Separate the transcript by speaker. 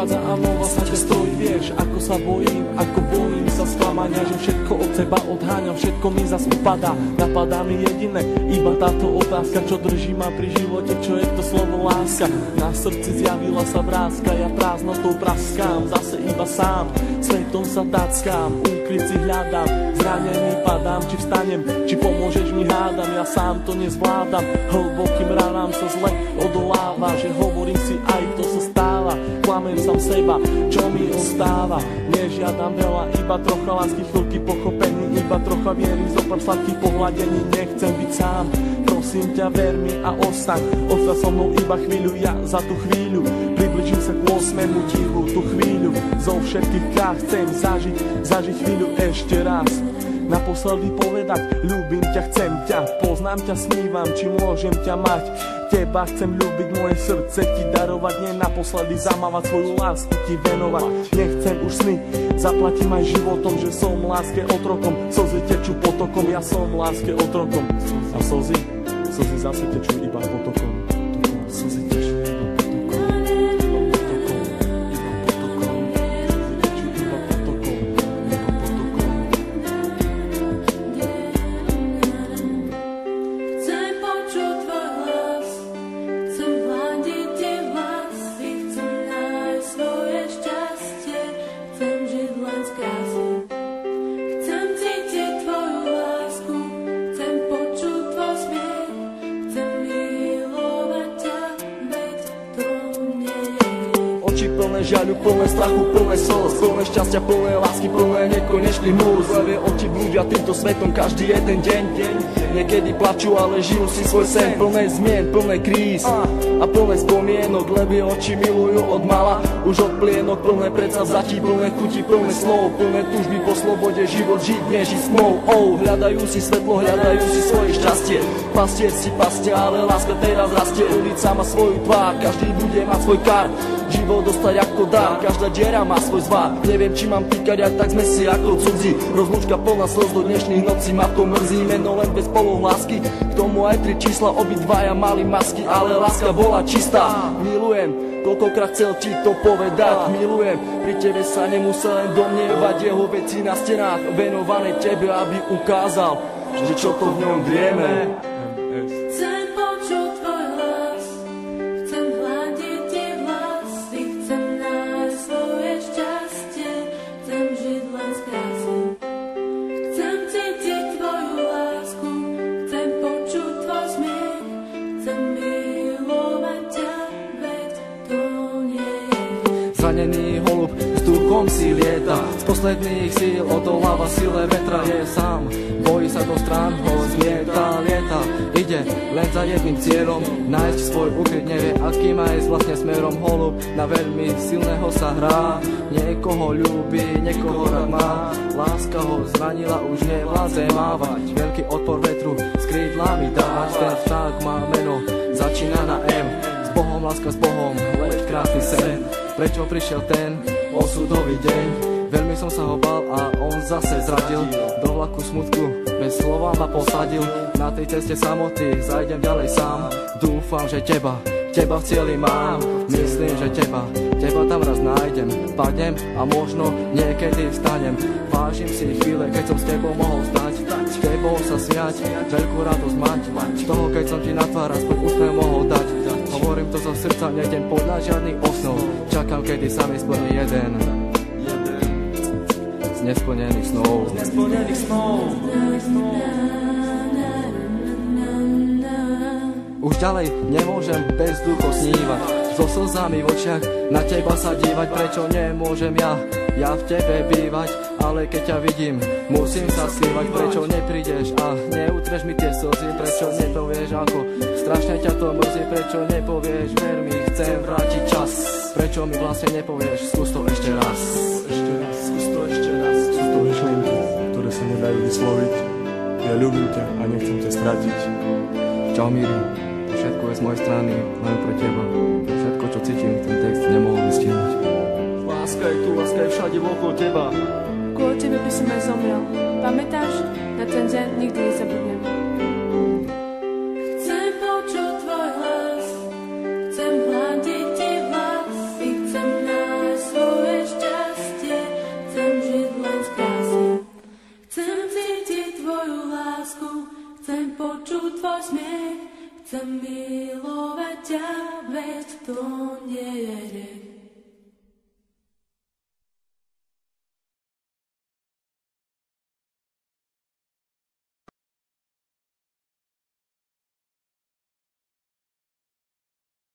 Speaker 1: prichádza a znova sa ťa stojí. Vieš, ako sa bojím, ako bojím sa sklamania, že všetko od seba odháňam, všetko mi zas upadá. Napadá mi jediné, iba táto otázka, čo drží ma pri živote, čo je to slovo láska. Na srdci zjavila sa vrázka, ja prázdnotou praskám, zase iba sám, svetom sa tackám, úkryt si hľadám, zranený padám, či vstanem, či pomôžeš mi hádam, ja sám to nezvládam, hlbokým ranám sa zle odoláva, že hovorím si aj to sa stáva, klamem sám seba, čo mi ostáva, nežiadam veľa, iba trocha lásky, chvíľky pochopení, iba trocha viery, zopár sladkých pohľadení, nechcem byť sám, prosím ťa, ver mi a ostaň so mnou iba chvíľu, ja za tú chvíľu približím sa k 8. tichu, tú chvíľu zo všetkých krát chcem zažiť chvíľu ešte raz. Naposledy povedať, ľúbim ťa, chcem ťa, poznám ťa, snívam, či môžem ťa mať. Teba chcem ľúbiť, moje srdce ti darovať, nie naposledy zamávať, svoju lásku ti venovať. Nechcem už sny, zaplatím aj životom, že som láske otrokom, slzy tečú potokom, ja som láske otrokom. A slzy zase tečú iba potokom. Slzy tečú iba potokom.
Speaker 2: Chcem počuť tvoj hlas, chcem hľadiť tie vlasy, chcem nájsť svoje šťastie, chcem žiť len z krásy. Chcem cítiť tvoju lásku, chcem počuť tvoj smiech, chcem milovať ťa, veď to nie je.
Speaker 3: Oči plné žiaľu, plné strachu, plné slz, plné šťastia, plné lásky, plné nekonečný múr. Zlevé oči blúdia týmto svetom každý jeden deň. Niekedy plačú, ale žijú si svoj sen, plné zmien, plné kríz a plné spomienok. Levie oči milujú od mala, už od plienok, plné predsavzatí, plné chuti, plné slov, plné túžby po slobode, život žiť, nežiť s tmou. Hľadajú si svetlo, hľadajú si svoje šťastie, pastier si pastia, ale láska teraz rastie. Ulica má svoju tvár, každý bude mať svoj kár, život dostať ako dar, každá diera má svoj zvar. Neviem, či mám týkať, aj tak sme si ako cudzí. Rozlúčka plná slz do dnešných nocí, ma to mrzí, meno len bez polov lásky. K tomu aj 3 čísla, obidvaja mali masky, ale láska bola čistá. Milujem, koľkokrát chcel ti to povedať, milujem, pri tebe sa nemusel len domnievať, jeho veci na stenách venované tebe, aby ukázal, že čo to v ňom vieme.
Speaker 2: Chcem počuť tvoj hlas, chcem hľadiť tie vlasy, chcem nájsť svoje šťastie, chcem žiť len z krásy. Chcem cítiť tvoju lásku, chcem počuť tvoj smiech, chcem milovať ťa, veď to nie je.
Speaker 3: Zranený holub s duchom si lieta, z posledných síl odoláva sile vetra, je sám, bojí sa do strán, ho zmieta, lieta, ide len za jedným cieľom, nájsť svoj ukryt, nevie aký má ísť vlastne smerom. Holub na veľmi silného sa hrá, niekoho ľúbi, niekoho rád má, láska ho zranila, už nevládze mávať, veľký odpor vetru s krídlami dávať. Ten vták má meno, začína na M, s Bohom, láska s Bohom, leď krásny sen. Prečo prišiel ten osudový deň? Veľmi som sa ho bal a on zase zradil, do vlaku smutku bez slova ma posadil. Na tej ceste samoty zajdem ďalej sám, dúfam, že teba v cieli mám. Myslím, že teba tam raz nájdem, padnem a možno niekedy vstanem. Vážim si chvíle, keď som s tebou mohol stať, s tebou sa smiať, veľkú radosť mať, z toho keď som ti na tvár aspoň úsmev mohol dať. Hovorím to zo srdca, nejdem podľa žiadnych osnov, čakám, kedy sa mi splní jeden z nesplnených snov. Už ďalej nemôžem bez ducho snívať, so slzami v očiach na teba sa dívať. Prečo nemôžem ja v tebe bývať, ale keď ťa vidím, musím sa stívať. Prečo neprídeš a neutreš mi tie slzy, prečo nepovieš, ako strašne ťa to mrzí. Prečo nepovieš, ver mi, chcem vrátiť čas. Prečo mi vlastne nepovieš, skús to ešte raz. Skús to ešte raz.
Speaker 1: Sú to myšlienky, ktoré sa nedajú vysloviť. Ja ľúbim ťa a nechcem ťa stratiť.
Speaker 3: Čau Míri, všetko je z mojej strany, len pre teba. Všetko, čo cítim, ten text nemohol vystihnúť. Láska je tu, láska je všade okolo teba.
Speaker 4: Kvôli tebe by som aj zomrel. Pamätáš? Na ten deň nikdy nezabudnem.
Speaker 2: Chcem počuť tvoj hlas, chcem hľadiť tie vlasy, chcem nájsť nie je riek.